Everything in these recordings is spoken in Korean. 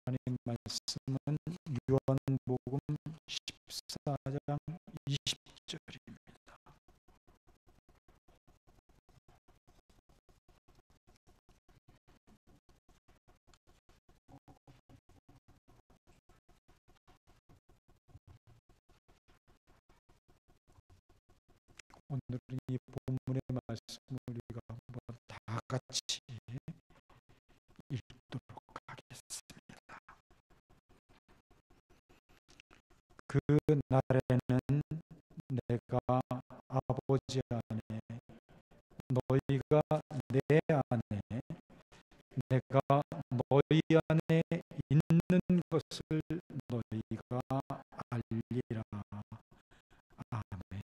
말씀은 요한복음 14장 20절입니다. 오늘은 이 본문의 말씀을 우리가 한번 다 같이 읽도록 하겠습니다. 그 날에는 내가 아버지 안에 너희가 내 안에 내가 너희 안에 있는 것을 너희가 알리라. 아멘.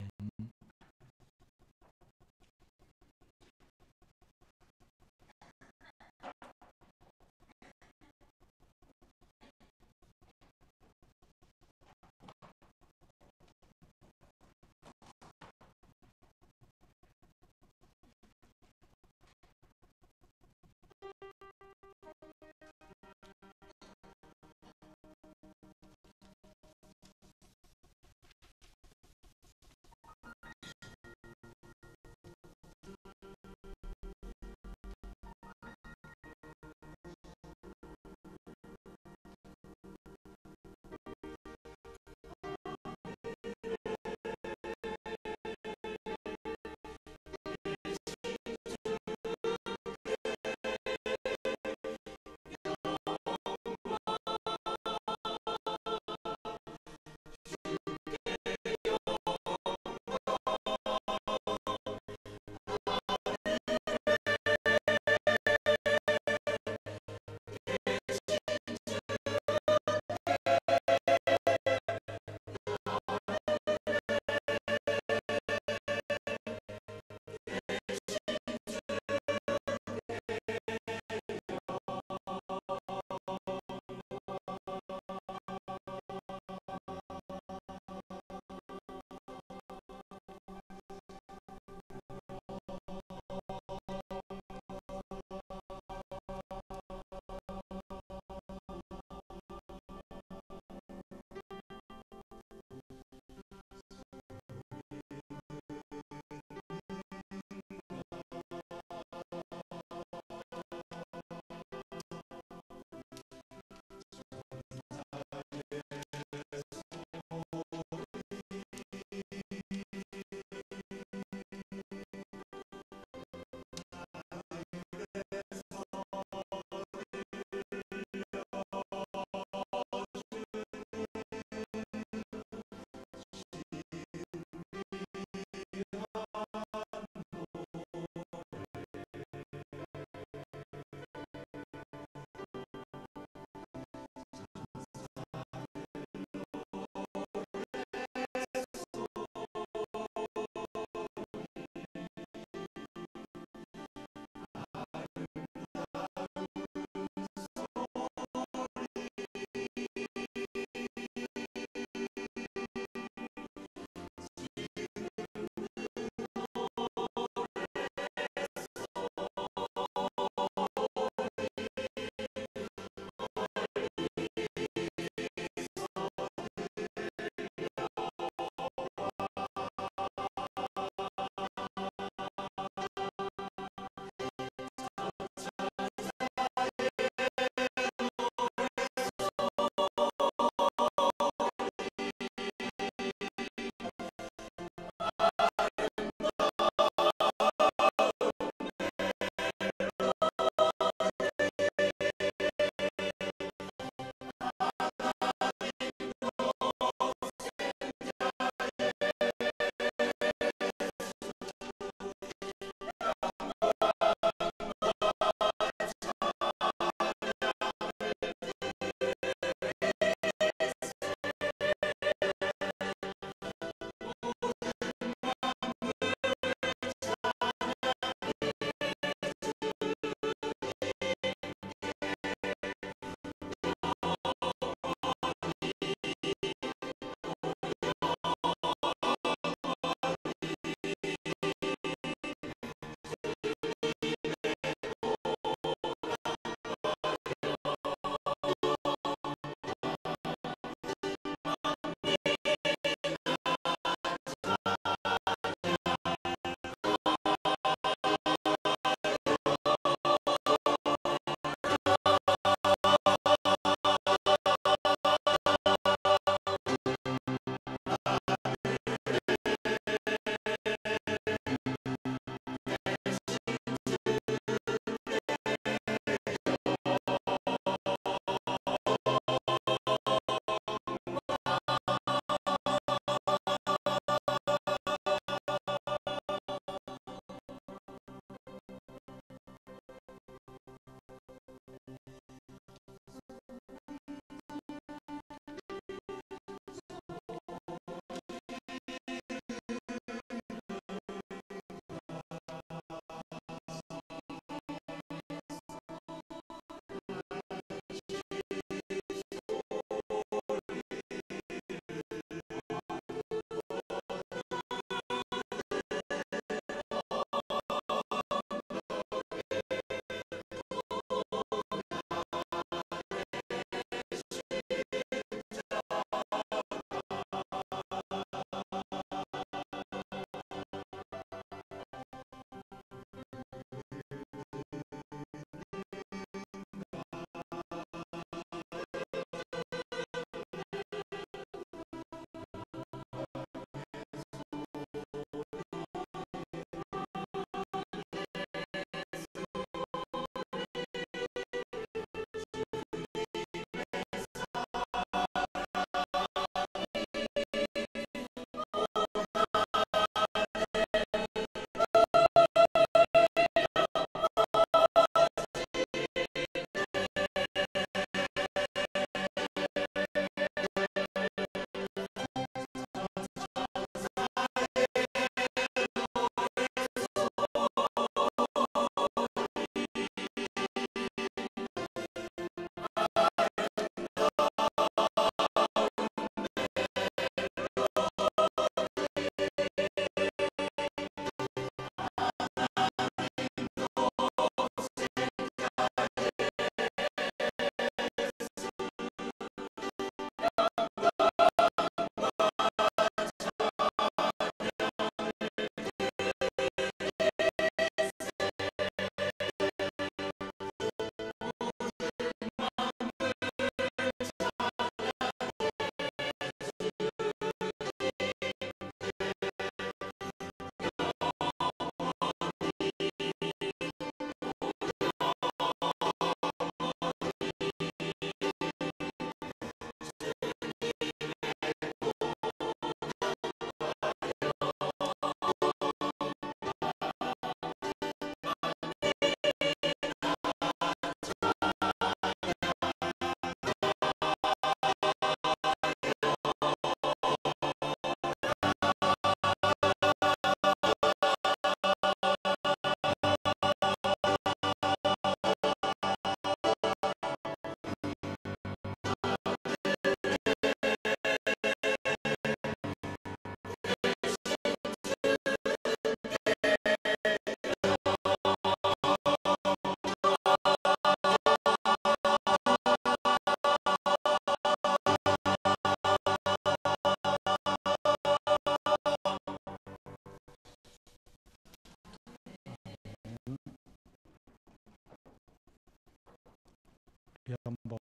우리 한번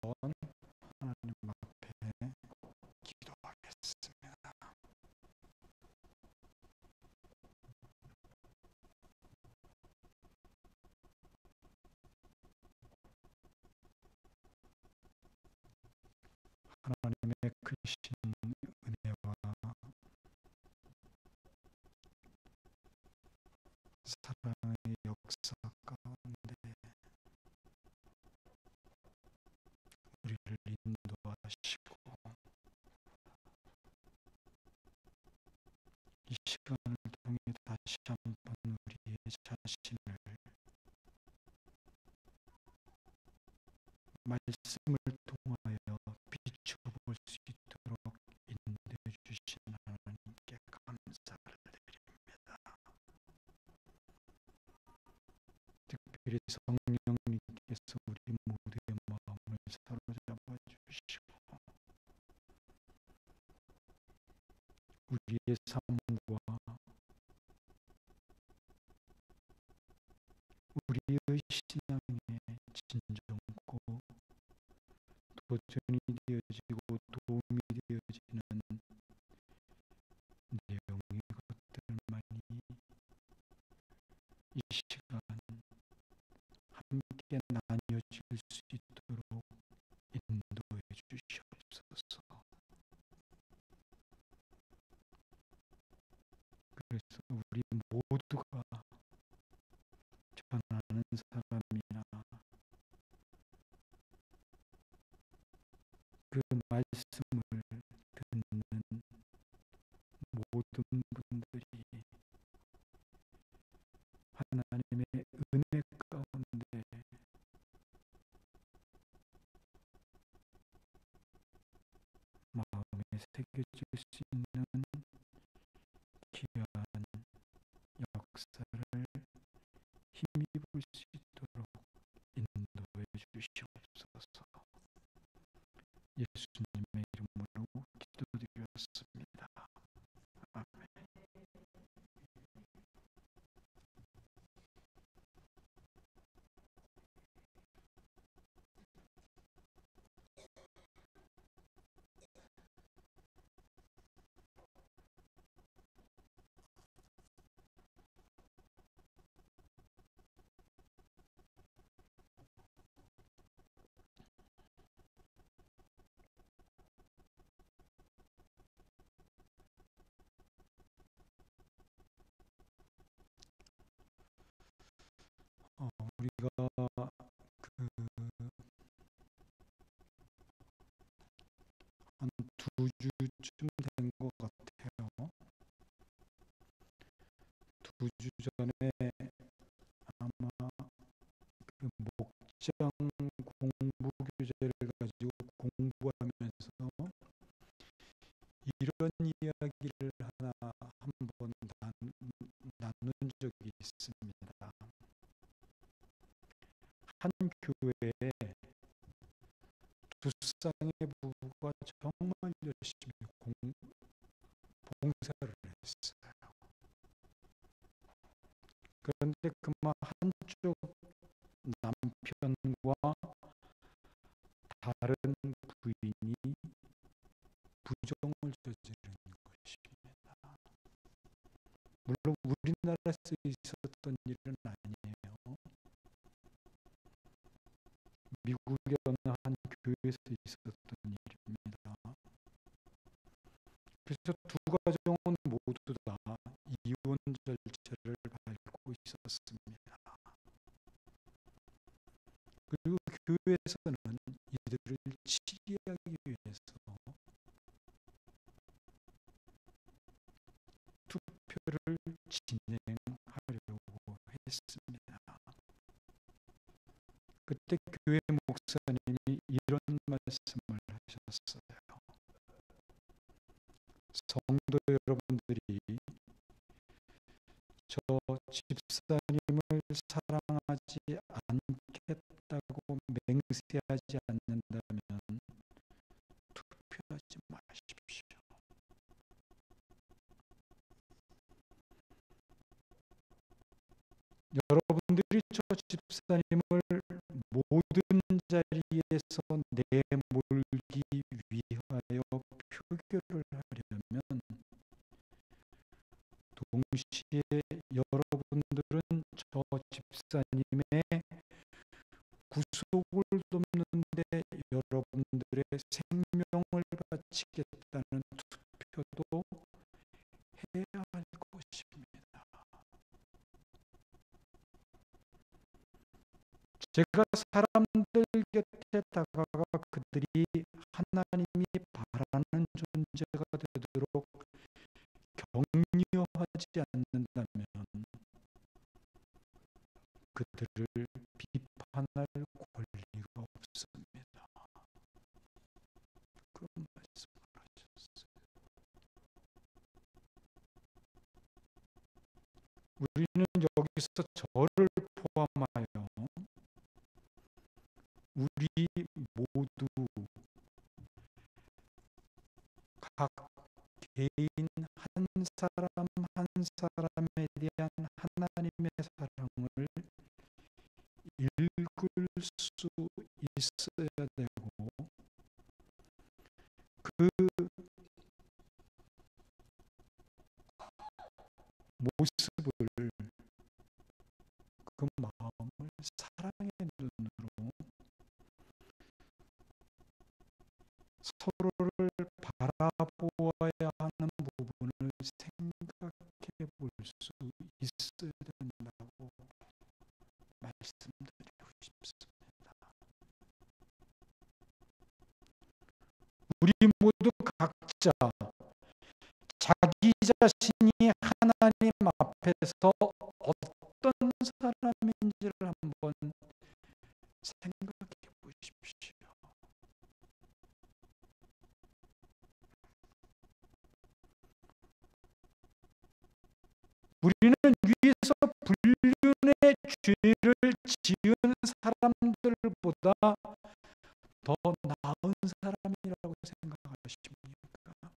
하나님 앞에 기도하겠습니다. 하나님의 크신 은혜와 사랑의 역사 가운데 우리를 인도하시고 이 시간을 통해 다시 한번 우리의 자신을 말씀을 통하여 비춰볼 수 있도록 인도해 주신 하나님께 감사를 드립니다. 특별히 성령님께서 우리 모두의 마음을 사로잡아 주시고 우리의 삶과 우리의 신앙에 진정고 도전이 되어지고 도움이 되어지는 내용의 것들만이 이 시간 함께 나뉘어질 수 있도록 인도해 주시옵소서. 그래서 우리 모두가 전하는 사람이나 그 말씀을 듣는 모든 분들이 하나님의 은혜 가운데 마음에 새겨질 수 있는 귀한 역사를 힘입을 수 있도록 인도해 주시옵소서. 예수님의 이름으로 기도드렸습니다. 아멘. 우리가 그 한 2주쯤 된 것 같아요. 2주 전에 아마 그 목장 공부 교재를 가지고 공부하면서 이런 이야기를 하나 한번 나눈 적이 있습니다. 한 교회에 2쌍의 부부가 정말 열심히 봉사를 했어요. 그런데 그만 한쪽 남편과 다른 부인이 부정을 저지르는 것입니다. 물론 우리나라에서 있었던 일은 아니에요. 미국의 어느 한 교회에서 있었던 일입니다. 그래서 두 가정은 모두 다 이혼 절차를 밟고 있었습니다. 그리고 교회에서는 이들을 치리하기 위해서 투표를 진행하려고 했습니다. 그때 교회 목사님이 이런 말씀을 하셨어요. 성도 여러분들이 저 집사님을 사랑하지 않겠다고 맹세하지 않는다면 투표하지 마십시오. 여러분들이 저 집사님을 모든 자리에서 내몰기 위하여 표결을 하려면 동시에 여러분들은 저 집사님의 구속을 돕는데 여러분들의 생명을 바치겠다는 투표도 해야 할 것입니다. 제가 사람들 곁에 다가가 그들이 하나님이 바라는 존재가 되도록 격려하지 않는다면 그들을 비판할 권리가 없습니다. 그런 말씀을 하셨어요. 우리는 여기서 저를 포함하여 우리 모두 각 개인 한 사람 한 사람에 대한 하나님의 사랑을 읽을 수 있어야 되고 그 모습을 그 마음을 사랑의 눈으로 서로를 바라보아야 하는 부분을 생각해 볼 수 있어야 된다고 말씀드리고 싶습니다. 우리 모두 각자 자기 자신이 하나님 앞에서 어떤 사람인지를 한번 생각해 보십시오. 우리는 위에서 불륜의 죄를 지은 사람들보다 더 나은 사람이라고 생각하십니까?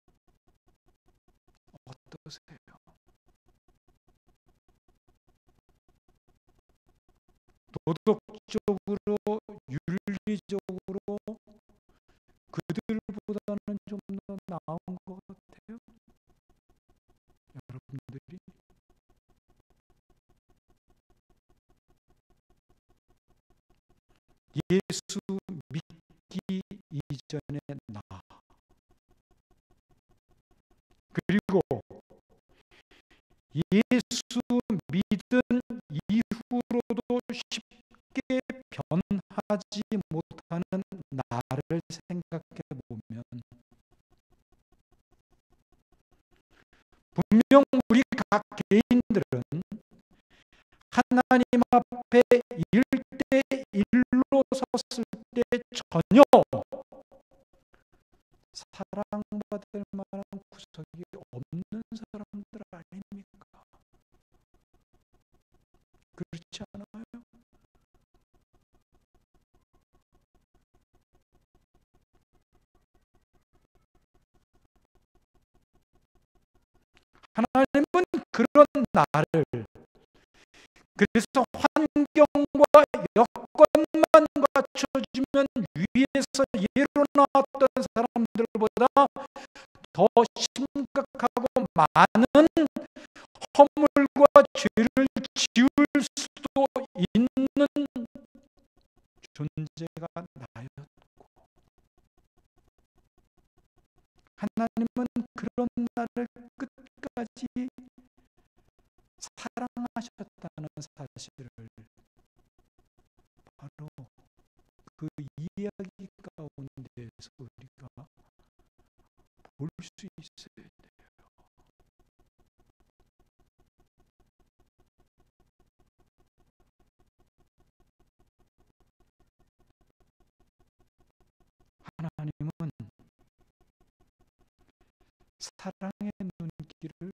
어떠세요? 도덕적으로, 윤리적으로 그들보다는 좀 더 나은 것 같아요? 여러분들이? 예수 믿기 이전에 나, 그리고 예수 믿은 이후로도 쉽게 변하지 못하는 나를 생각해 보면 분명 우리 각 개인들은 하나님 앞에 1대1로 섰을 때 전혀 사랑받을 만한 구석이 없는 사람들 아닙니까? 그렇지 않아요? 하나님은 그런 나를, 그래서 환경과 여건만 갖춰주면 위에서 예로 나왔던 사람들보다 더 심각하고 많은 허물과 죄를 지을 수도 있는 존재가 나였고, 하나님은 그런 나를 끝까지 사랑하셨다는 사실을 바로 그 이야기 가운데에서 우리가 볼 수 있어야 돼요. 하나님은 사랑의 눈길을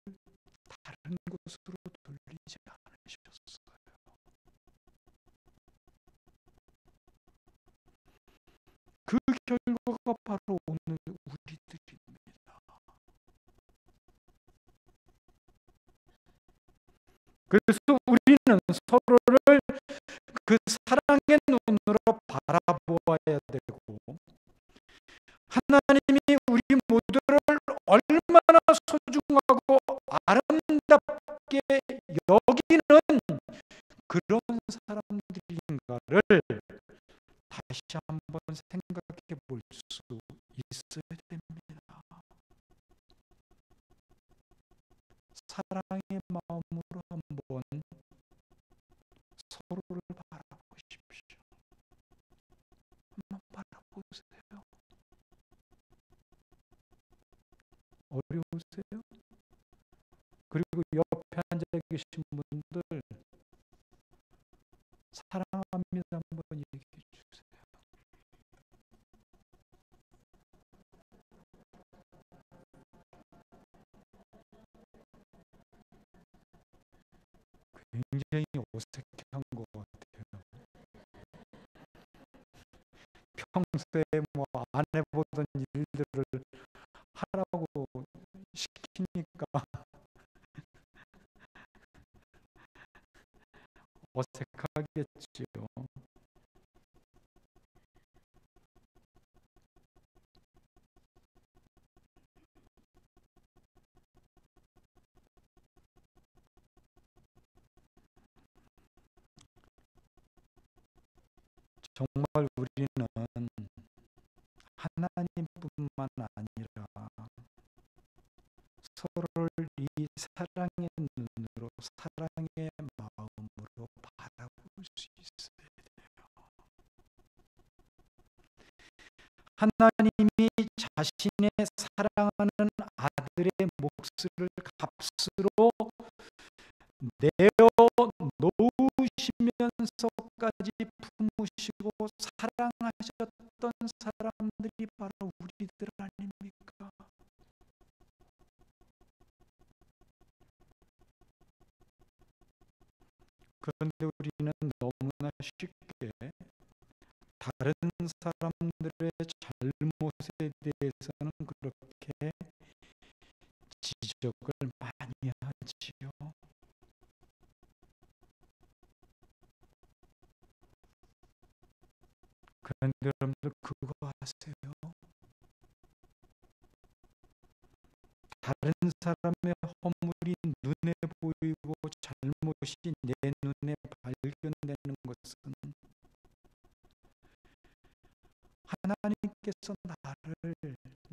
다른 곳으로 돌리지 않으셨어요. 그 결과가 바로 오늘 우리들입니다. 그래서 우리는 서로를 그 사랑의 눈으로 바라보아야 되고, 하나님이 우리 모두를 얼마나 소중하고 아름답게 여기는 그런 사람들인가를 다시 한번 생각해 볼 수 있어야 됩니다. 사랑의 마음으로 한번 서로를 바라보십시오. 한번 바라보세요. 어려우세요? 그리고 옆에 앉아 계신 분들 사랑합니다 한번 얘기해 주세요. 굉장히 어색한 것 같아요. 평소에 뭐 안 해보던 일들을 하라고 시키니까 어색하겠지요. 정말 우리는 하나님뿐만 아니라 서로를 이 사랑의 눈으로, 사랑의 마음으로 바라볼 수 있어야 돼요. 하나님이 자신의 사랑하는 아들의 몫을 값으로 내어 놓으시면서까지 품으시고 사랑하셨던 사람들이 바로 우리들 아닙니까? 그런데 우리는 너무나 쉽게 다른 사람들의 잘못에 대해서는 그렇게 지적을 많이 하지요. 그런데 여러분들 그거 아세요? 다른 사람의 허물이 눈에 보이고 잘못이 내 눈에 발견되는 것은 하나님께서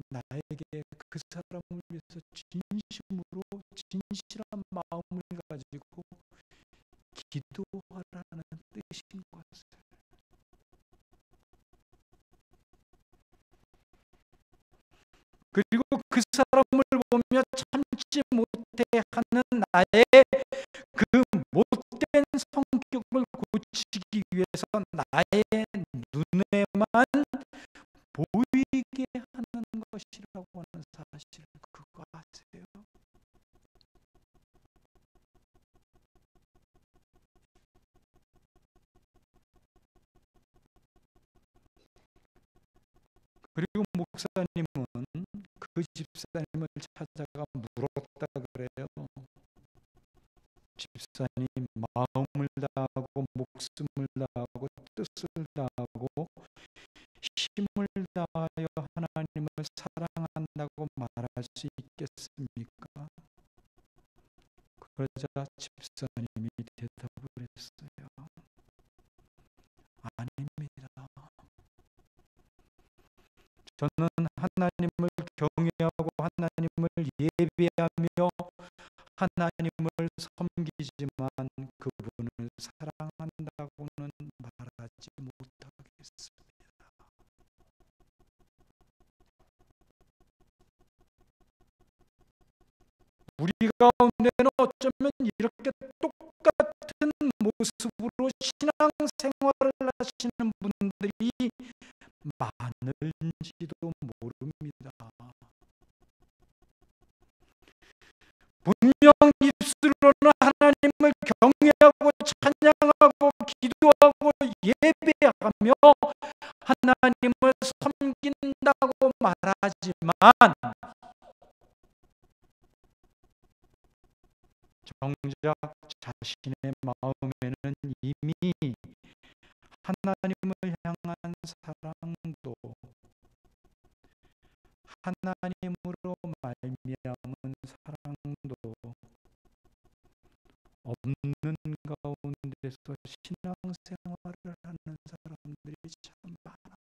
나에게 그 사람을 위해서 진심으로 진실한 마음을 가지고 기도하라는 뜻인 것을. 그리고 그 사람을 보며 참지 못해 하는 나의 그 못된 성격을 고치기 위해서 나의 눈에만 보이게 하는 것이라고 하는 사실, 그거 아세요? 그리고 목사님은 그 집사님을 찾아가 물었다 그래요. 집사님, 마음을 다하고 목숨을 다하고 뜻을 다하고 힘을 다하여 하나님을 사랑한다고 말할 수 있겠습니까? 그러자 집사님이 대답을 했어요. 아닙니다. 저는 하나님을 경외하고 하나님을 예배하며 하나님을 섬기지만 그분을 사랑한다고는 말하지 못하겠습니다. 우리 가운데는 어쩌면 이렇게 똑같은 모습으로 신앙생활을 하시는 분들이 많을지도 모릅니다. 분명 입술로는 하나님을 경외하고 찬양하고 기도하고 예배하며 하나님을 섬긴다고 말하지만 정작 자신의 마음에는 이미 하나님을 향한 사랑도 하나님으로 말미암은 사랑도 없는 가운데서 신앙생활을 하는 사람들이 참 많아요.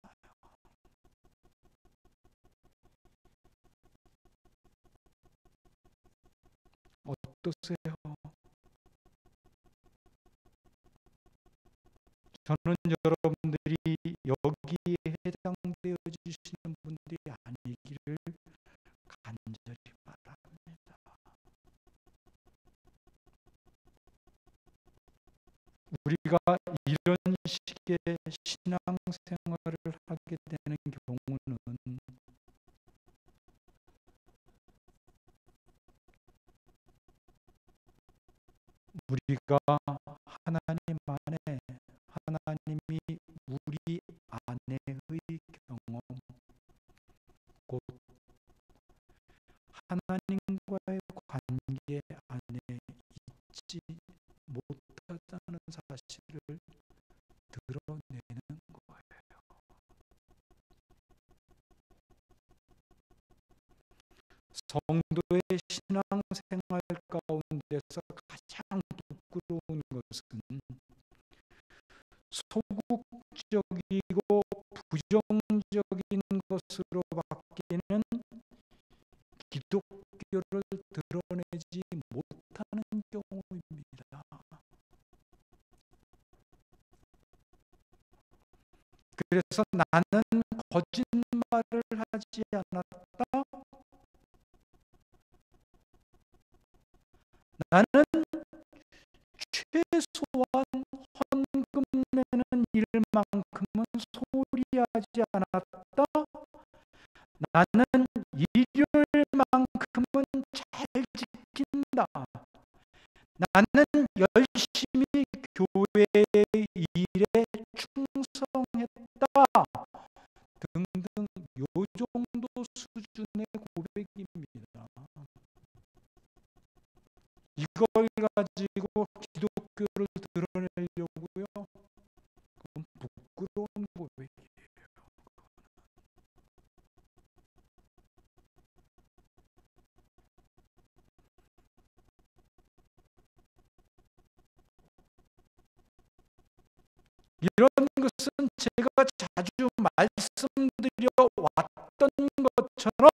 어떠세요? 저는 여러분들이 여기에 해당되어 주시는 분들이 아니기를 간절히 바랍니다. 우리가 이런 식의 신앙생활을 하게 되는 경우는 우리가 하나님 안에, 하나님이 우리 안에의 경험, 곧 하나님과의 관계 안에 있지 못하다는 사실을 드러내는 거예요. 성도의 신앙생활 가운데서 가장 부끄러운 것은 소극적이고 부정적인 것으로 바뀌는 기독교를 드러내지 못하는 경우입니다. 그래서 나는 거짓말을 하지 않았다. 나는 최소한 헌금 내는 일만큼은 소홀히하지 않았다. 나는 일요일만큼은 잘 지킨다. 나는 열심히 교회의 일에 충성했다. 등등 요 정도 수준의 고백입니다. 이걸 가지고 기독교를 드러내려고요? 그건 부끄러운 고백이에요. 이런 것은 제가 자주 말씀드려 왔던 것처럼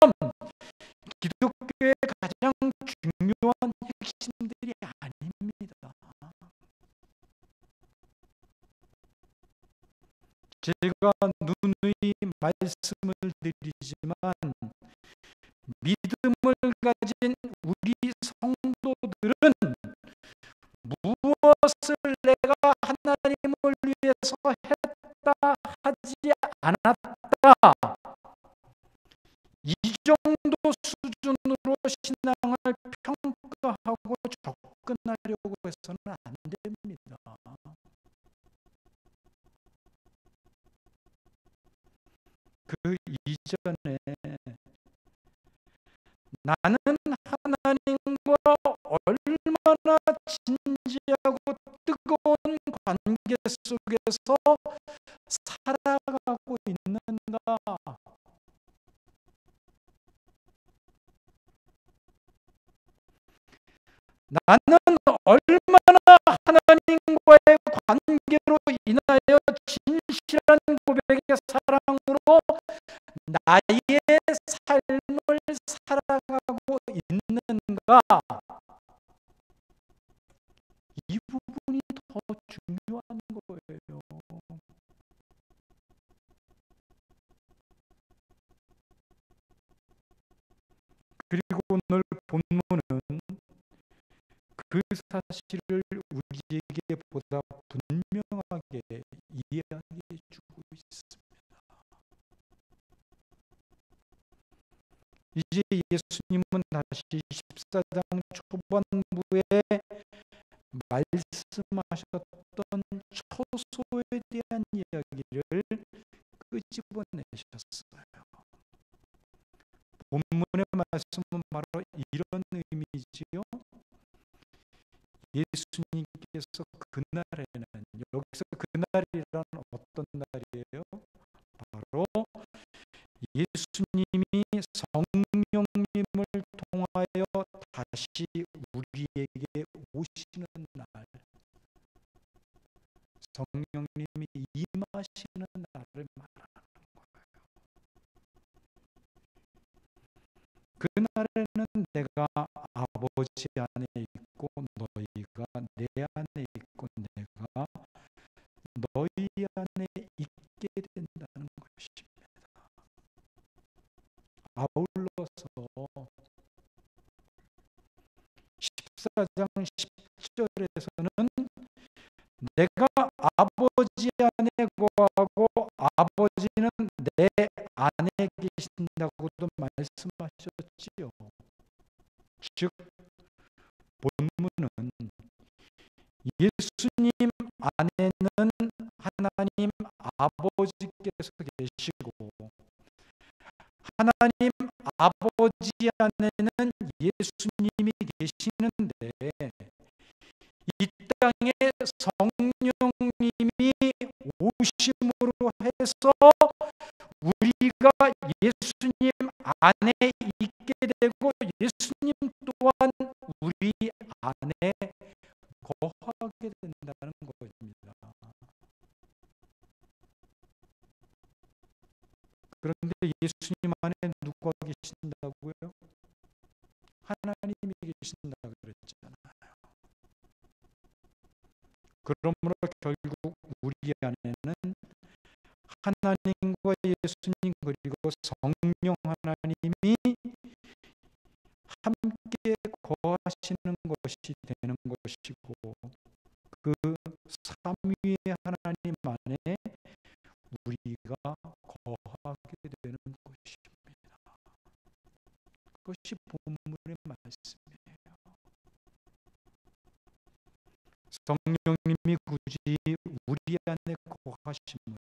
기독교의 가장 중요한 핵심들이 아닙니다. 제가 누누이 말씀을 드리지만 믿음을 가진 우리 성도들은 무엇을 내가 하나님을 위해서 했다 하지 않았다, 이 정도 수준으로 신앙을 평가하고 접근하려고 해서는 안 됩니다. 그 이전에 나는 하나님과 얼마나 진지하고 뜨거운 관계 속에서 살아가고 있는가, 나는 얼마나 하나님과의 관계로 인하여 진실한 고백의 사랑으로 나의 삶을 살아가고 있는가, 이 부분이 더 중요한 거예요. 그리고 오늘 본문은 그 사실을 우리에게 보다 분명하게 이야기해 주고 있습니다. 이제 예수님은 다시 14장 초반부에 말씀하셨던 초소에 대한 이야기를 끄집어내셨어요. 본문의 말씀은 바로 이런 의미지요. 예수님께서 그날에는, 여기서 그날이란 어떤 날이에요? 바로 예수님이 성령님을 통하여 다시 우리에게 오시는 날, 성령님이 임하시는 날을 말하는 거예요. 그날에는 내가 아버지 안에 있고 너희가 내 안에 있고 내가 너희 안에 있게 된다는 것입니다. 아울러서 14장 10절에서는 내가 아버지 안에 거하고 아버지는 내 안에 계신다고도 말씀하셨지요. 즉 본문은 예수님 안에는 하나님 아버지께서 계시고 하나님 아버지 안에는 예수님이 계시는데 이 땅에 성령님이 오심으로 해서 우리가 예수님 안에 있게 되고 예수님 또한 우리 안에 거하게 된다는 것입니다. 그런데 예수님 안에 누가 계신다고요? 하나님이 계신다 그랬잖아요. 그러므로 결국 우리 안에는 하나님과 예수님 그리고 성령 하나님이 함께 거하시는 것이 되는 것이고 그 삼위의 하나님 안에 우리가 거하게 되는 것입니다. 그것이 본문의 말씀이에요. 성령님이 굳이 우리 안에 거하시면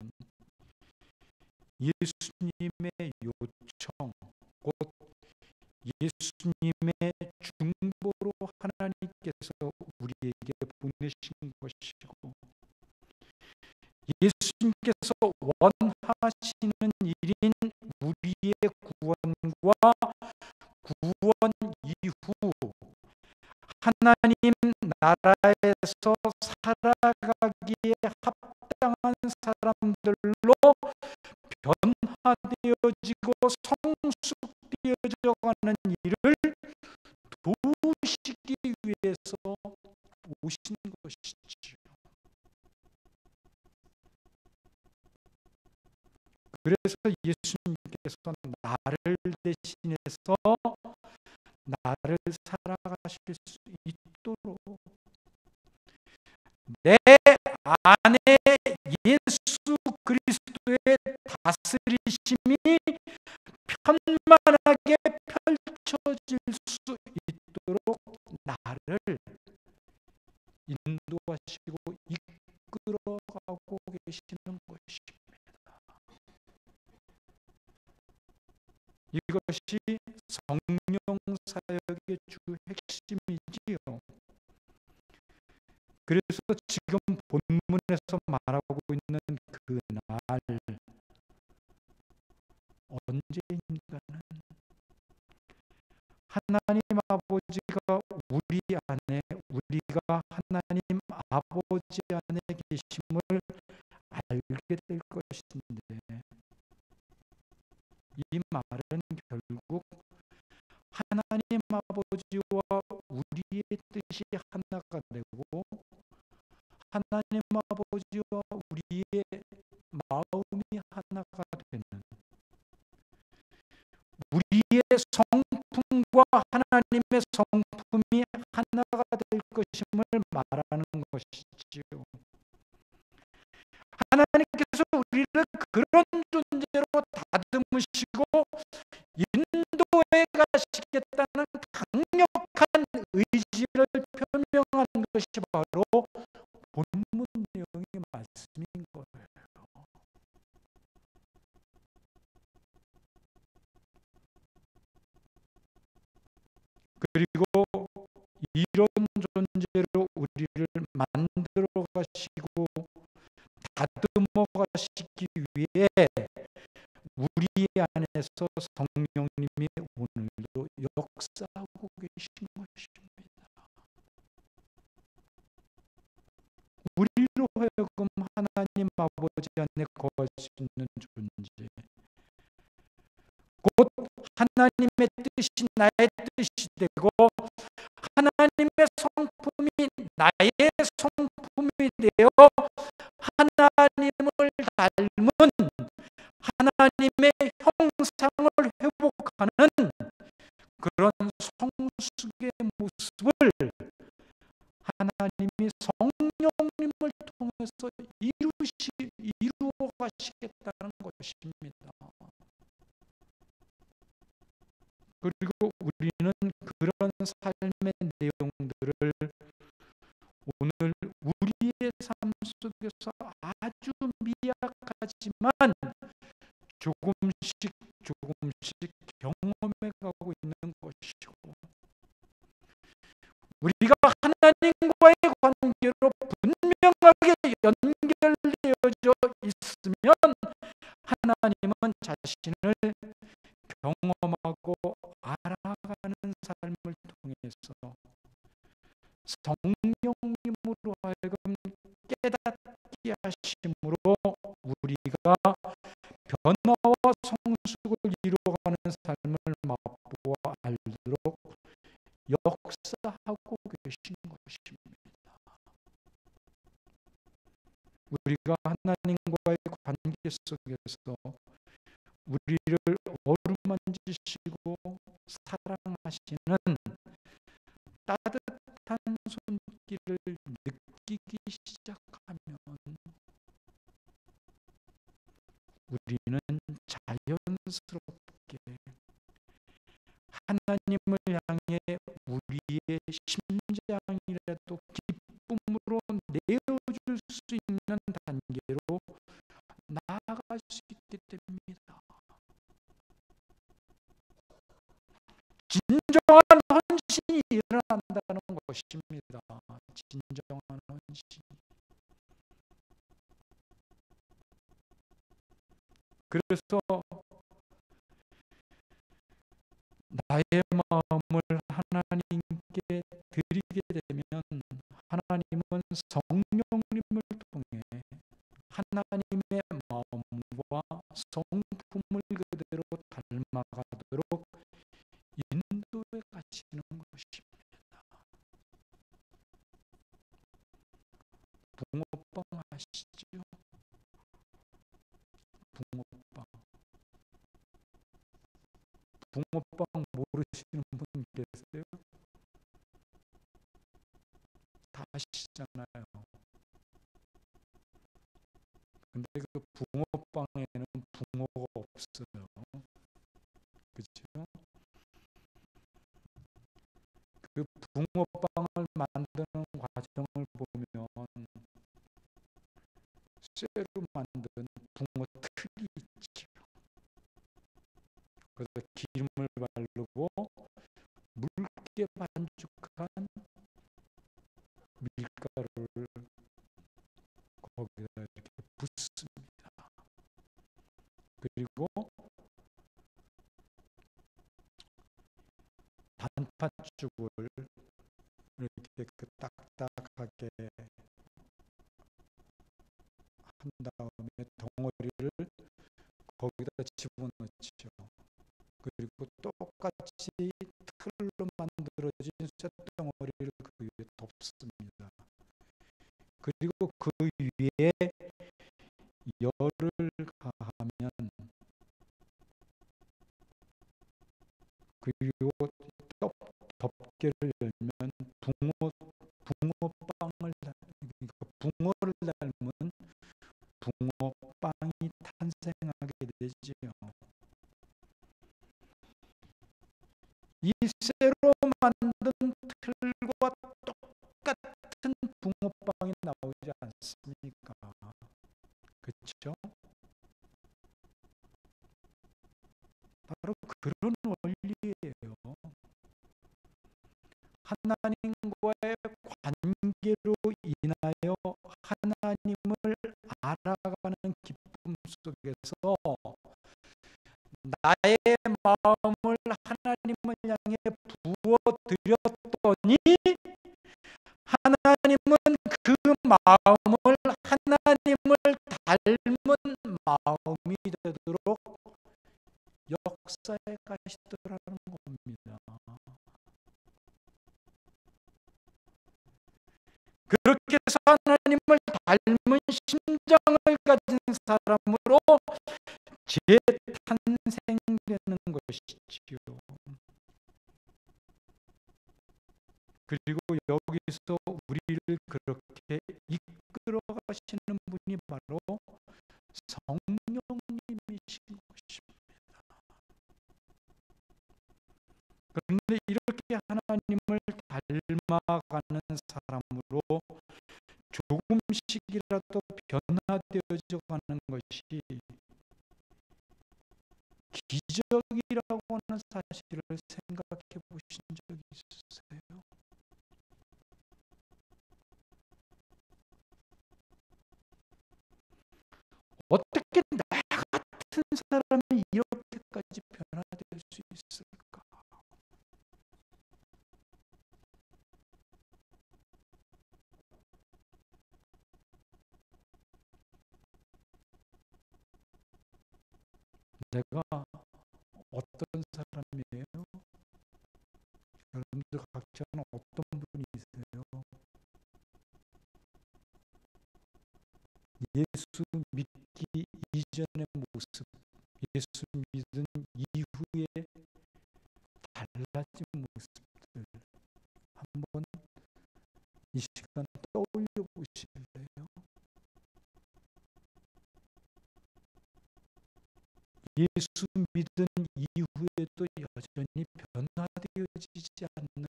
예수님의 요청, 곧 예수님의 중보로 하나님께서 우리에게 보내신 것이고 예수님께서 원하시는 일인 우리의 구원과 구원 이후 하나님 나라에서 살아가기에 합당한 사람들로 변화되어지고 성숙되어져 가는 일을 도우시기 위해서 오신 것이지요. 그래서 예수님께서 나를 대신해서 나를 살아가실 수 있도록 내 안에 예수 그리스도의 다스리심이 편만하게 펼쳐질 수 있도록 나를 인도하시고 이끌어가고 계시는 것입니다. 이것이 성령 사역의 주 핵심이지요. 그래서 지금 본문에서 말하고 있는 그날 언제인가는 하나님 아버지가 우리 안에 우리가 하나님 아버지 안에 계심을 알게 될 것인데 이 말은 결국 하나님 아버지와 우리의 뜻이 하나가 되고 하나님 아버지와 우리의 마음이 하나가 되는 우리의 성품과 하나님의 성품이 하나가 될 것임을 말하는 것이지요. 하나님께서 우리를 그런 존재로 다듬으시고 인도해 가시겠다는 강력한 의지를 표명한 것이 바로 본문 내용의 말씀인 거예요. 그리고 이런 존재로 우리를 만들어 가시고 다듬어 가시기 위해 우리 안에서 성령님이 하나님이 오늘도 역사하고 계신 것입니다. 우리로 하여금 하나님 아버지 안에 거할 수 있는 존재, 곧 하나님의 뜻이 나의 뜻이 되고 하나님의 성품이 나의 성품이 되어 하나님을 닮은 하나님의 형상을 회복하는 그런 성숙의 모습을 하나님이 성령님을 통해서 이루어 가시겠다는 것입니다. 그리고 우리는 그런 삶의 내용들을 오늘 우리의 삶 속에서 아주 미약하지만 조금씩 경험해 가고 있는 것이고, 우리가 하나님과의 관계로 분명하게 연결되어져 있으면 하나님은 자신을 경험하고 알아가는 삶을 통해서 성령님으로 하여금 깨닫게 하심으로 우리가 변화와 성숙을 이루어가는 삶을 맛보아 알도록 역사하고 계신 것입니다. 우리가 하나님과의 관계 속에서 우리를 어루만지시고 사랑하시는 따뜻한 손길을 느끼기 시작하면 우리는 자연스럽게 하나님을 향해 우리의 심장이라도 기쁨으로 내어줄 수 있는 단계로 나아갈 수 있게 됩니다. 진정한 헌신이 일어난다는 것입니다. 진정한 헌신. 그래서 나의 마음을 하나님께 드리게 되면 하나님은 성령님을 통해 하나님의 마음과 성품을 그대로 닮아가도록 인도해 가시는 것입니다. 붕어빵 아시죠? 붕어빵 모르시는 분 계세요? 다 아시잖아요. 근데 그 붕어빵에는 붕어가 없어요. 그렇죠? 그 붕어빵을 만드는 과정을 보면 쇠로 만든 붕어 틀이 있죠. 그래서 기름을 바르고 묽게 반죽한 밀가루를 거기다 이렇게 붓습니다. 그리고 단팥죽을 이렇게 그 딱딱하게 한 다음에 덩어리를 거기다 집어넣죠. 그리고 똑같이 틀로 만들어진 쇳덩어리를 그 위에 덮습니다. 그리고 그 위에 열을 가하면, 그리고 덮개를 열면 붕어를 닮은 붕어빵이 탄생하게 되지요. 이 쇠로 만든 틀과 똑같은 붕어빵이 나오지 않습니까? 그렇죠? 바로 그런 원리예요. 하나님과의 관계로 인하여 하나님을 알아가는 기쁨 속에서 나의 마음을 하나님을 향해 부어드렸더니 하나님은 그 마음을 하나님을 닮은 마음이 되도록 역사에 가시더라는 겁니다. 그렇게 해서 하나님을 닮은 심장을 가진 사람으로 재탄생되는 것이지요. 그리고 여기서 우리를 그렇게 이끌어 가시는 분이 바로 성령님이신 것입니다. 그런데 이렇게 하나님을 닮아가는 사람으로 조금씩이라도 변화되어져 가는 것이 기적이라고 하는 사실을 생각해 보신 적이 있으세요? 어떻게 나 같은 사람이 이렇게까지 변화될 수 있을까? 내가 어떤 사람이에요? 여러분들 각자는 어떤 분이세요? 예수 믿기 이전의 모습, 예수 믿은 이후에 달라진 모습들 한번 이 시간 떠올려 보실래요? 예수 믿은 이후에도 여전히 변화되어지지 않는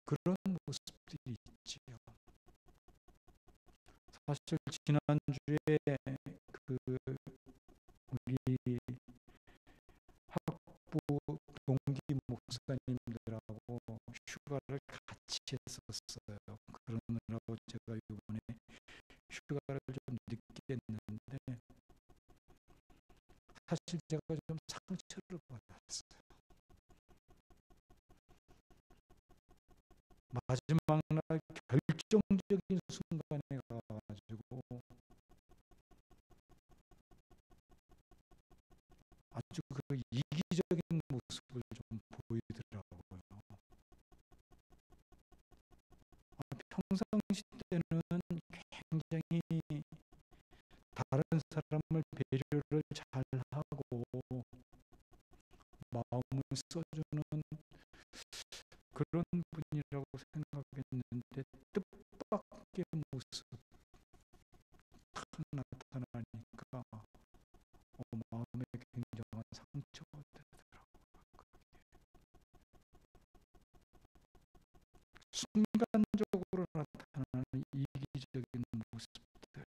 그런 모습들이 있지요. 사실 지난주에 그 우리 학부 동기 목사님들하고 휴가를 같이 했었어요. 그러느라고 제가 이번에 휴가를 좀 늦게 했는데 사실 제가 좀 상처를 받았어요. 마지막 날 결정적인 순간에 가가지고 아주 그 이기적인 모습을 좀 보이더라고요. 평상시 때는 굉장히 다른 사람을 배려를 잘하고 마음을 써주는 그런 분이라고 생각했는데 뜻밖의 모습 딱 나타나니까 마음에 굉장한 상처가 되더라고요. 순간적으로 나타나는 이기적인 모습들,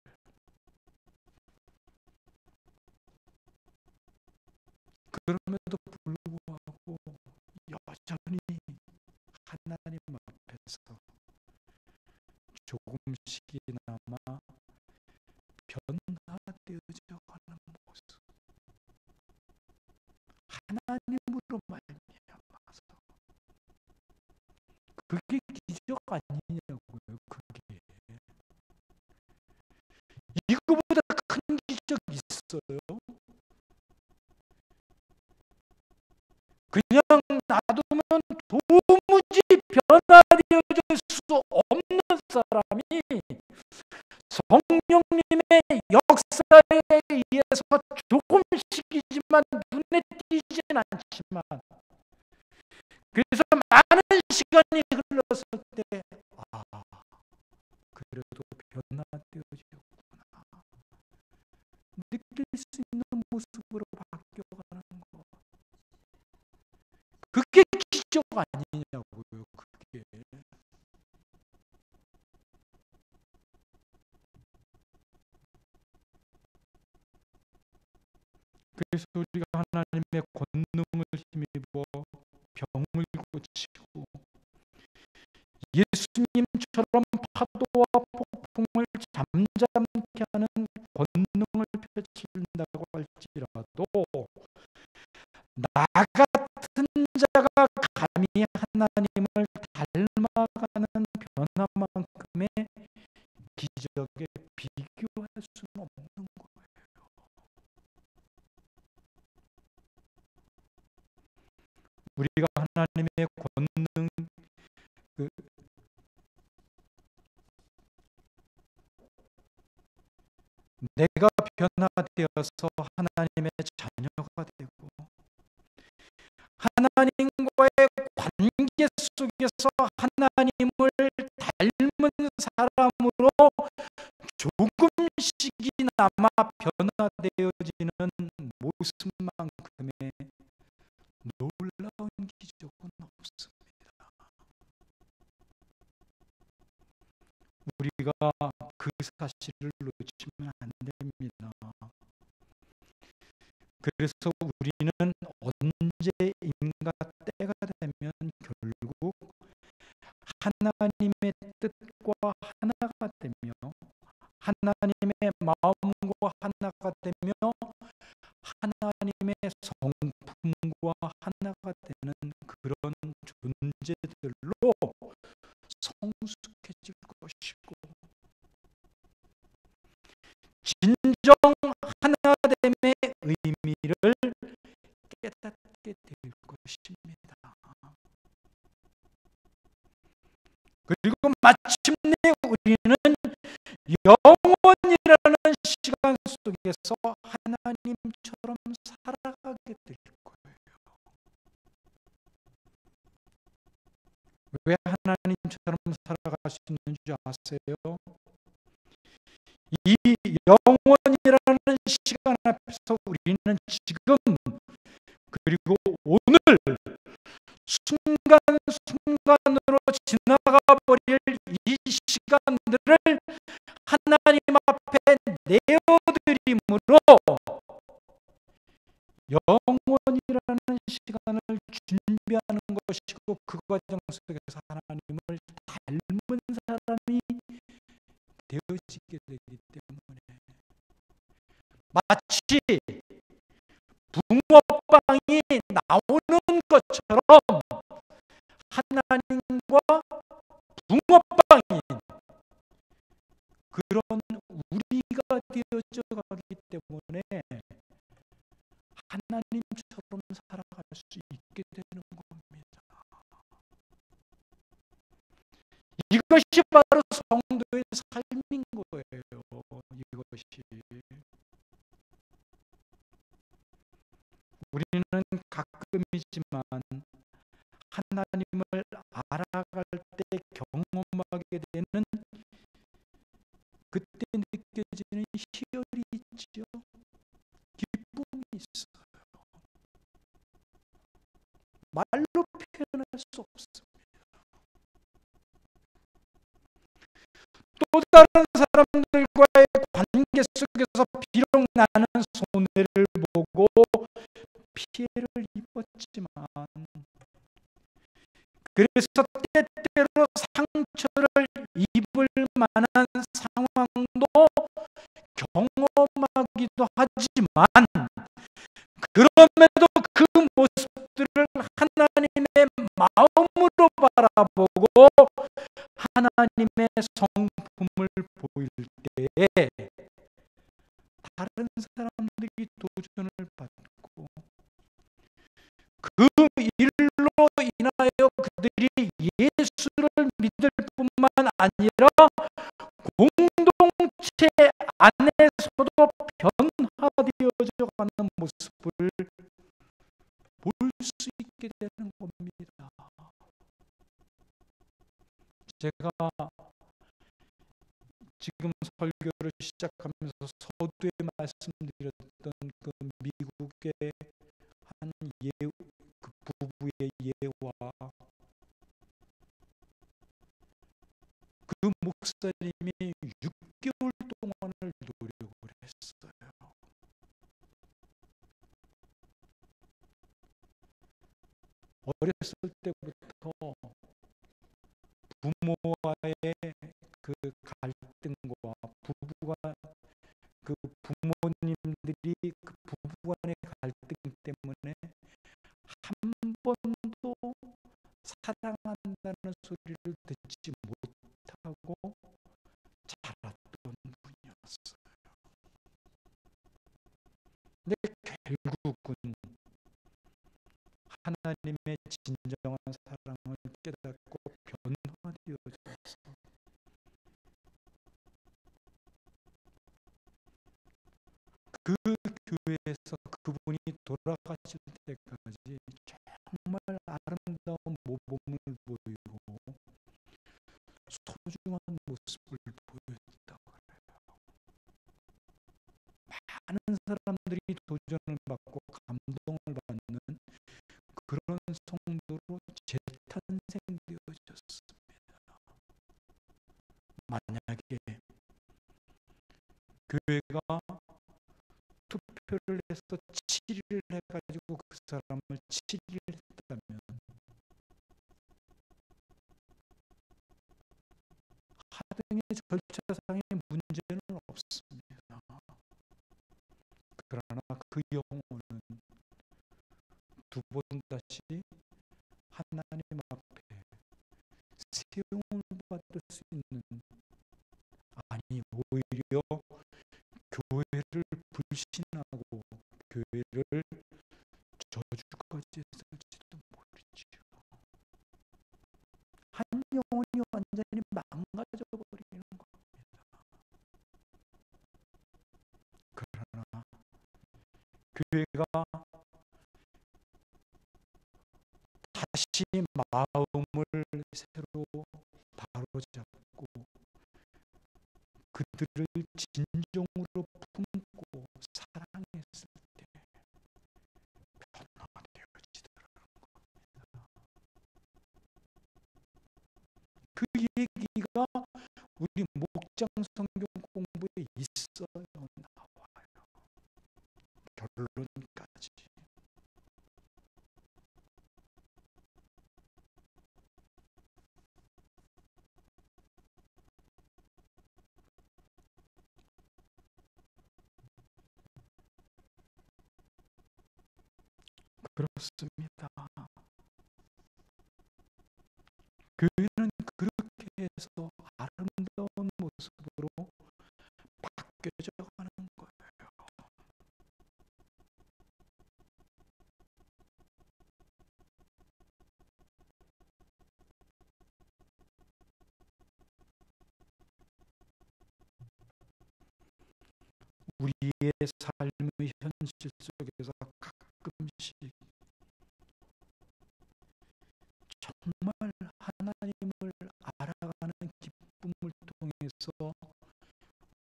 그럼에도 불구하고 여전히 하나님 앞에서 조금씩이나마 변화되어져 가는 모습, 하나님으로 말미암아서 그게 기적 아니냐고요. 그게 이거보다 큰 기적 있어요? 그냥 놔두면 도무지 변화되어질 수 없는 사람이 성령님의 역사에 의해서 조금씩이지만 눈에 띄진 않지만 그래서 많은 시간이 흘렀을 때 그래도 변화되어지구나 느낄 수 있는 모습으로 바뀌어가는 거, 그게 기적 아니냐고요. 그게 그래서 우리가 하나님의 권능을 힘입어 병을 고치고 예수님처럼 파도와 폭풍을 잠잠케 하는 할지라도 나 같은 자가 감히 하나님을 닮아가는 변화만큼의 기적에 비교할 수는 없는 거예요. 우리가 하나님의 권능, 그 내가 변화되어서 하나님의 자녀가 되고 하나님과의 관계 속에서 하나님을 닮은 사람으로 조금씩이나마 변화되어지는 모습만큼의 놀라운 기적은 없습니다. 우리가 그 사실을 놓치면 안 됩니다. 그래서 우리는 언제인가 때가 되면 결국 하나님의 뜻과 하나가 되며 하나님의 마음과 하나가 되며 하나님의 성품과 하나가 되는 그런 존재들로 성숙해질 것이고 진정 하나됨의 의미를 깨닫게 될 것입니다. 그리고 마침내 우리는 영원이라는 시간 속에서 하나님처럼 살아가게 될 거예요. 왜 하나님처럼 살아갈 수 있는 줄 아세요? 이 영원이라는 시간 앞에서 우리는 지금 그리고 오늘 순간순간으로 지나가 버릴 이 시간들을 하나님 앞에 내어드림으로 영원이라는 시간을 준비하는 것이고 그 과정 속에서 하나님을 닮은 사람이 되어지게 되기 때문에 마치 붕어빵이 나오는 것처럼 하나님과 붕어빵인 그런 우리가 되어져 가기 때문에 하나님처럼 살아갈 수 있게 되는 겁니다. 이것이 바로 성도의 삶인 거예요. 이것이 우리는 가끔이지만 하나님을 알아갈 때 경험하게 되는 그때 느껴지는 희열이 있지요. 기쁨이 있어요. 말로 표현할 수 없습니다. 또 다른 사람들과의 관계 속에서 비록 나는 손해를 보고 피해를 입었지만 그래서 때때로 상처를 입을 만한 상황도 경험하기도 하지만 그럼에도 그 모습들을 하나님의 마음으로 바라보고 하나님의 성품을 보일 때에 다른 사람들이 도전을 받고 그 일로 인하여 그들이 예수를 믿을 뿐만 아니라 공동체 안에서도 변화되어져 가는 모습을 볼 수 있게 되는 겁니다. 제가 지금 설교를 시작하면서 서두에 말씀드렸던 그 미국의 한 그 부부의 예와 그 목사님이 6개월 동안을 노력을 했어요. 어렸을 때부터 부모와의 그 갈등과 부부가 그 부모님들이 그 부부 않았어요. 근데 결국은 하나님의 진정한 사랑을 깨닫고 변화되어져서 그 교회에서 그분이 돌아가실 때까지 정말 아름다운 모범을 보이고 소중한 모습을 보였다고 해요. 많은 사람들이 도전을 받고 감동을 받는 그런 성도로 재탄생되어졌습니다. 만약에 교회가 투표를 해서 7위를 해가지고 그 사람을 7위를 했다면 하등의 절차상의 문제는 없습니다. 그러나 그 영혼은 두 번 다시 하나님 앞에 세움을 받을 수 있는, 아니 오히려 교회를 불신하고 교회를 저주까지 했을지도 모르지요. 한 영혼이 완전히 망가져 버리는 겁니다. 그러나 교회가 다시 마음을 새로 바로잡고 그들을 진정으로 품고 사랑했을 때 변화되어지더라는 겁니다. 그 얘기가 우리 목장 성경 공부에 있어요. 나와요. 결론까지. 그렇습니다. 교회는 그렇게 해서 아름다운 모습으로 바뀌어져 가는 거예요. 우리의 삶의 현실 속에서 가끔씩 정말 하나님을 알아가는 기쁨을 통해서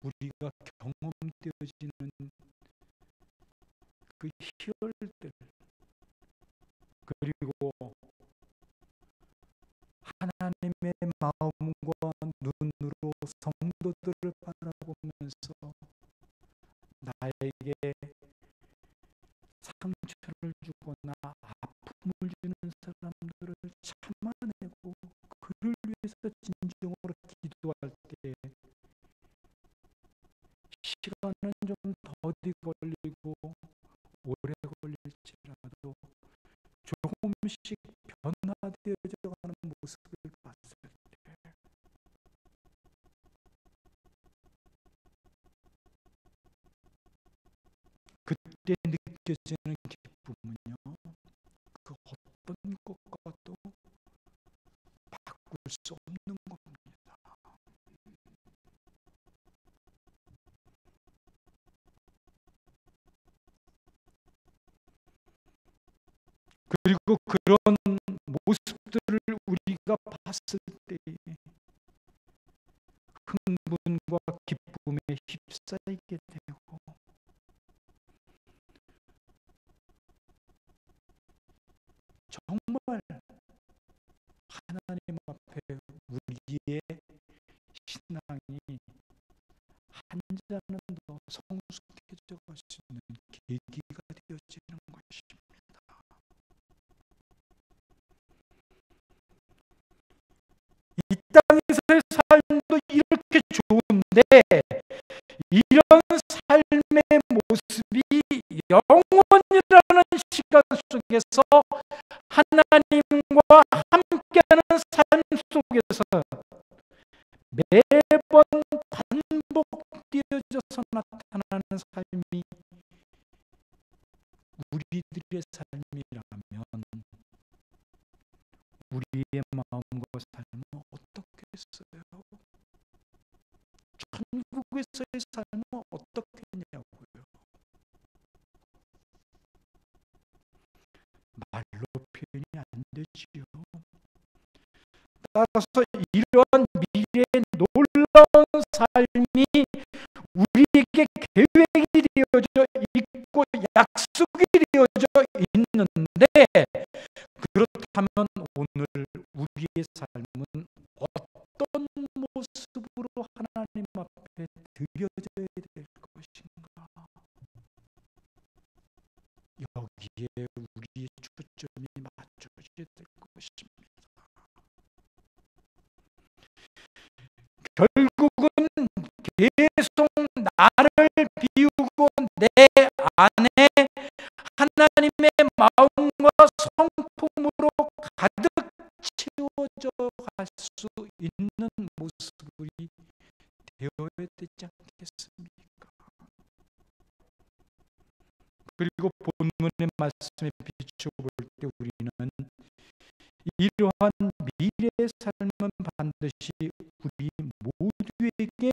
우리가 경험되어지는 그 희열들, 그리고 하나님의 마음과 눈으로 성도들을 바라보면서 나에게 상처를 주거나 아픔을 주는 사람들을 참아내고 그를 위해서 진정으로 기도할 때 시간은 좀 더디 걸리고 오래 걸릴지라도 조금씩 변화되어져 가는 모습을 봤을 때 그때 느껴지는 기쁨은요, 그 어떤 것과도 바꿀 수 없는 겁니다. 그리고 그런 모습들을 우리가 봤을 때 흥분과 기쁨에 휩싸이게 되고 정말 하나님 앞에 우리의 신앙이 한 자는 더 성숙해져 갈 수 있는 계기가 되어지는 것입니다. 이 땅에서의 삶도 이렇게 좋은데 이런 삶의 모습이 영원이라는 시간 속에서 하나님과 함께하는 삶 속에서 매번 띄어져서 나타나는 삶이 우리들의 삶이라면 우리의 마음과 삶은 어떻겠어요? 천국에서의 삶은 어떻겠냐고요. 말로 표현이 안 되지요. 따라서 이러한 미래의 놀라운 삶이 우리에게 계획이 되어져 있고 약속이 되어져 있는데, 그렇다면 오늘 우리의 삶은 어떤 모습으로 하나님 앞에 드려져야 될 것인가? 여기에 우리의 초점이 맞춰져야 될 것입니다. 결국은 계속 나를 비우고 내 안에 하나님의 마음과 성품으로 가득 채워져 갈 수 있는 모습이 되어야 되지 않겠습니까? 그리고 본문의 말씀에 비춰볼 때 우리는 이러한 미래의 삶은 반드시 우리 모두에게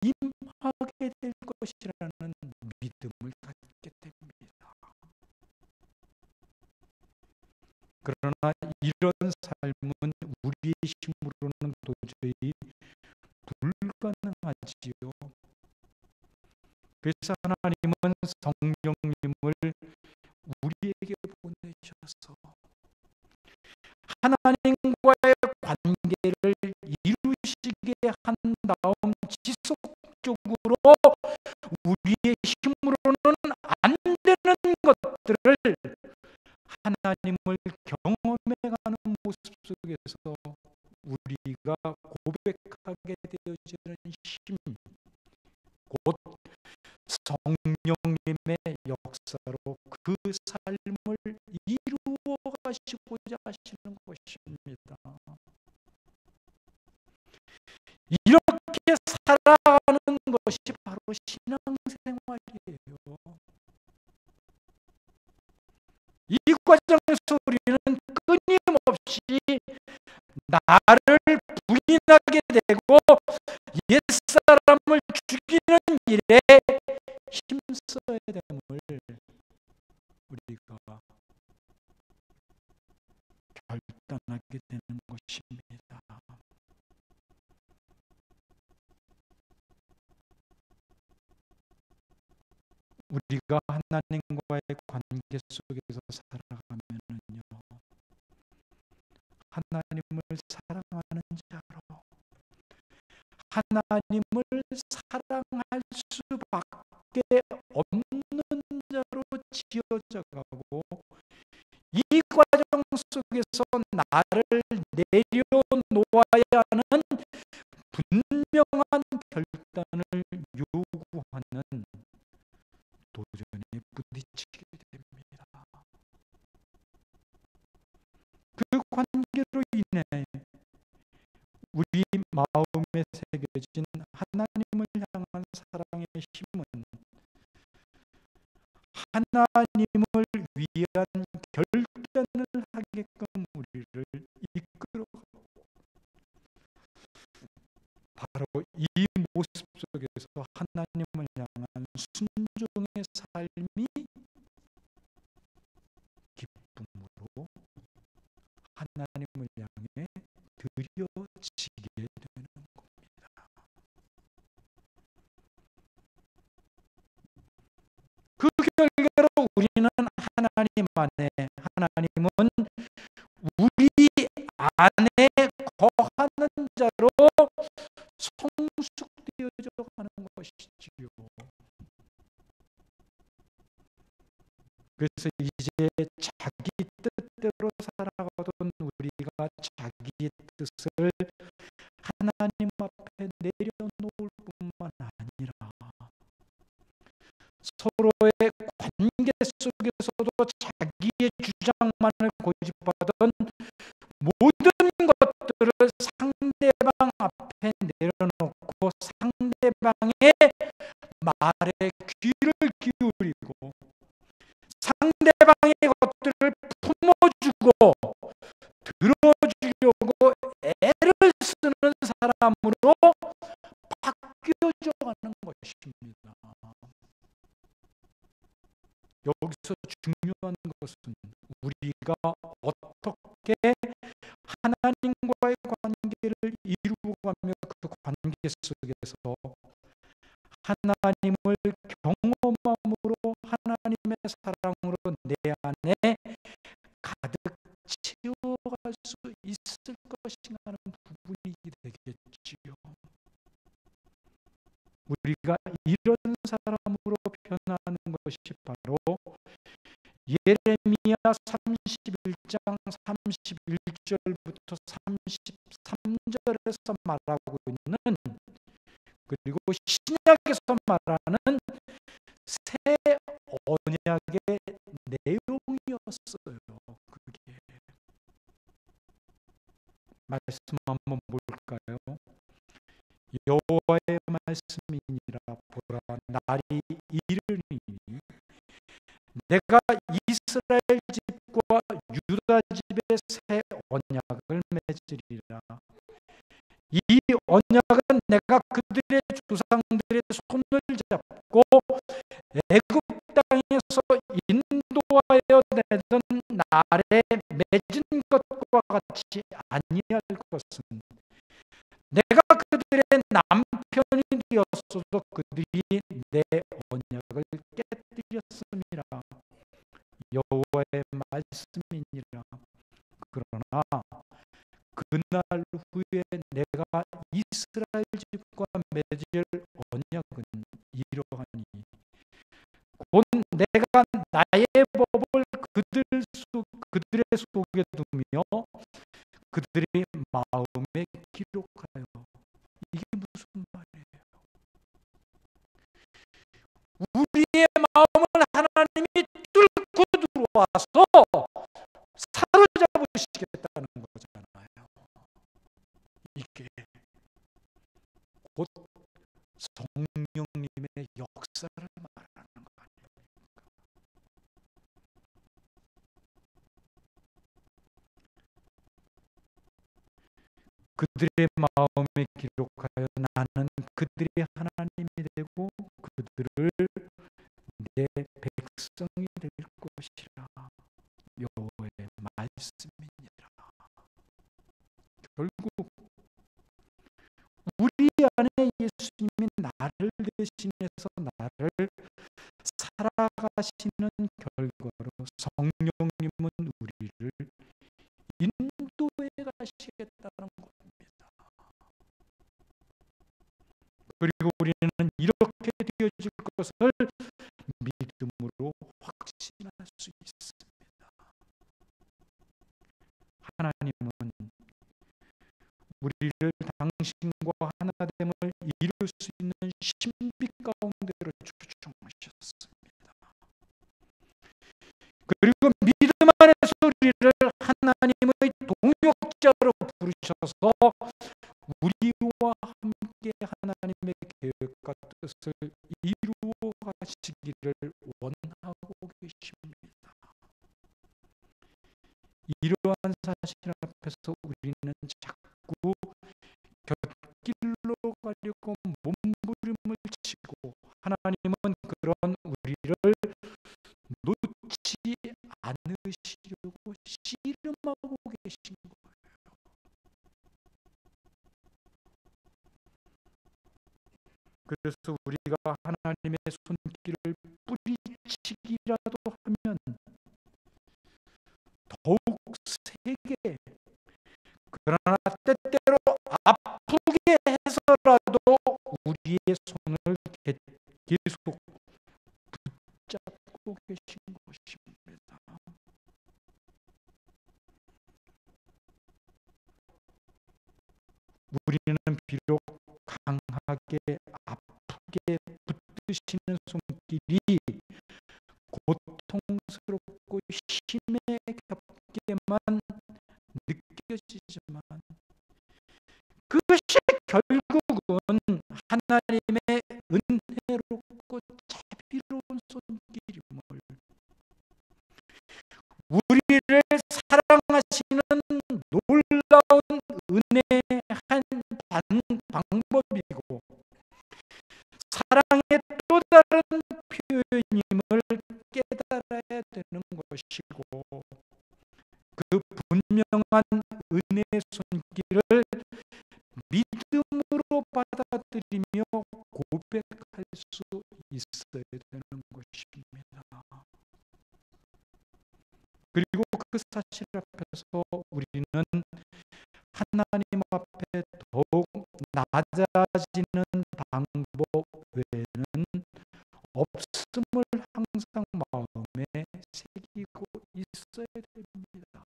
임하게 될 것이라는 믿음을 갖게 됩니다. 그러나 이런 삶은 우리의 힘으로는 도저히 불가능하지요. 그래서 하나님은 성령님을 우리에게 보내셔서 하나님과의 관계를 이루시게 한 다음 지속적으로 우리의 힘으로는 안 되는 것들을 하나님을 경험해가는 모습 속에서 우리가 고백하게 되어지는 힘, 곧 성령님의 역사로 그 삶을 이루어 가시고자 하시는 것입니다. 이렇게 살아가는 것이 바로 신앙생활이에요. 이 과정에서 우리는 끊임없이 나를 부인하게 되고 옛사람을 죽이는 일에 힘써야 됨을 우리가 결단하게 되는 것입니다. 우리가 하나님과의 관계 속에서 살아가면은요, 하나님을 사랑하는 자로, 하나님을 사랑할 수밖에 없는 자로 지어져 가고, 이 과정 속에서 나를 내려놓아야 하는 분명한 결단을 요구하는 도전에 부딪히게 됩니다. 그 관계로 인해 우리 마음에 새겨진 하나님을 향한 사랑의 힘은 하나님을 위한 결단을 하게끔 우리를 이끌어가고, 바로 이 모습 속에서 하나님을 향한 순종의 삶이 기쁨으로 하나님을 향해 드려지게 되는 겁니다. 그 결과로 우리는 하나님 안에, 하나님은 우리 안에 거하는 자로 성숙되어져 가는 것이지요. 그래서 이제 자기 뜻대로 살아가던 우리가 자기의 뜻을 하나님 앞에 내려놓을 뿐만 아니라 서로의 관계 속에서도 자기의 주장만을 고집하던 모든 것들을 상대방 앞에 내려놓고 상대방의 말에 귀를 기울이고 상대방의 것들을 품어주고 들어주려고 애를 쓰는 사람으로 바뀌어져 가는 것입니다. 여기서 중요한 것은 우리가 어떻게 하나님과의 관계를 이루어가며 그 관계 속에서 하나님을 경험함으로 하나님의 사랑으로 내 안에 가득 채워갈 수 있을 것인가 하는 부분이 되겠지요. 우리가 이런 사람으로 변하는 것이 바로 예레미야 31장 31절부터 33절에서 말하고 있는, 그리고 신약에서 말하는 새 언약의 내용이었어요. 그게 말씀 한번 볼까요? 여호와의 말씀이니라. 보라, 날이 이르니 내가 이스라엘 집과 유다 집에 새 언약을 맺으리라. 이 언약은 내가 그들의 조상들의 손을 잡고 애굽 땅에서 인도하여 내던 날에 맺은 것과 같이 아니할 것은, 내가 그들의 남편이 되었어도 그들이 내 언약을 깨뜨렸음이라. 여호와의 말씀이니라. 그러나 그날 후에 내가 이스라엘 집과 맺을 언약은 이러하니, 곧 내가 나의 법을 그들의 속에 두며 그들의 마음에 기록하여. 이게 무슨 말이에요? 우리의 마음을 하나님이 뚫고 들어와서 사로잡으시겠다는 거잖아요. 이게 곧 성령님의 역사를 말하는 거 아닙니까? 그들의 마음에 기록하여 나는 그들이 하나님이 되고 그들을 내 백성이 될 것이라. 여호와의 말씀이니라. 결국 우리 안에 예수님이 나를 대신해서 나를 살아가시는 결과로 성령님은 우리를 인도해 가시겠다는 겁니다. 그리고 우리는 이렇게 되어질 것을 믿음으로 확신할 수 있습니다. 하나님은 우리를 당신과 하나됨을 이룰 수 있는 신비 가운데로 초청하셨습니다. 그리고 믿음 안에서 우리를 하나님의 동역자로 부르셔서 우리와 함께 하나님의 계획과 뜻을 이루어 가시기를 원하고 계십니다. 이러한 사실 앞에서 우리는 자꾸 곁길로 가려고 몸부림을 치고 하나님은 그런 우리를 놓지 않으시려고 씨름하고 계신 거예요. 그래서 우리가 하나님의 손길을 뿌리치기라도 하면 더욱 세게, 그러나 때때로 아프게 해서라도 우리의 손을 계속 붙잡고 계신 것입니다. 우리는 비록 강하게 아프게 붙드시는 손길이 고통스럽고 힘에 겹게만 느껴지지만 그것이 결국은 하나님의 은혜롭고 자비로운 손길임을, 우리를 사랑하시는 놀라운 은혜의 한 방법이고 사랑의 또 다른 표현임을 깨달아야 되는 것이고, 그 분명한 은혜의 손길을 믿음으로 받아들이며 고백할 수 있어야 되는 것입니다. 그리고 그 사실 앞에서 우리는 하나님 앞에 더욱 낮아지는 방법 외에는 없음을 항상 마음에 새기고 있어야 됩니다.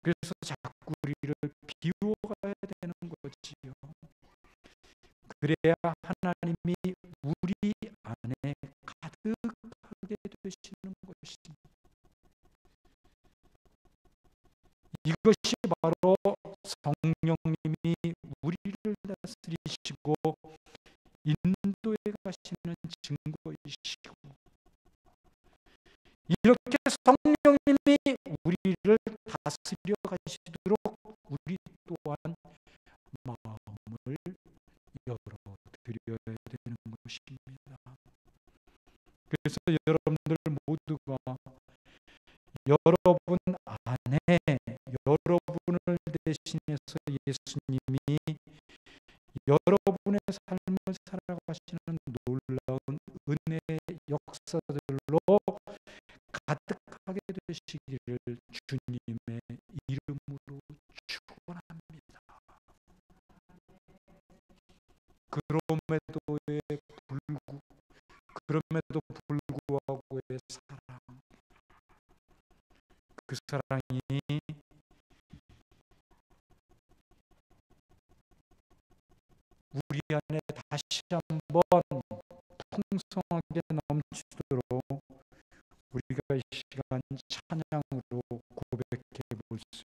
그래서 자꾸 우리를 비워가야 되는 거지요. 그래야 하나님이 우리 안에 가득하게 되시는 것입니다. 이것이 바로 성령님이 우리를 다스리시고 인도해 가시는 증거이시고, 이렇게 성령님이 우리를 다스려 가시도록 우리 또한 마음을 열어드려야 되는 것입니다. 그래서 여러분들 모두가 여러분 안에 여러분을 대신해서 예수님이 여러분의 삶을 살아가시는 놀라운 은혜의 역사들로 가득하게 되시기를 주님의 이름으로 축원합니다. 그럼에도 불구하고의 사랑, 그 사랑이 우리 안에 다시 한번 풍성하게 넘치도록 우리가 이 시간 찬양으로 고백해 볼 수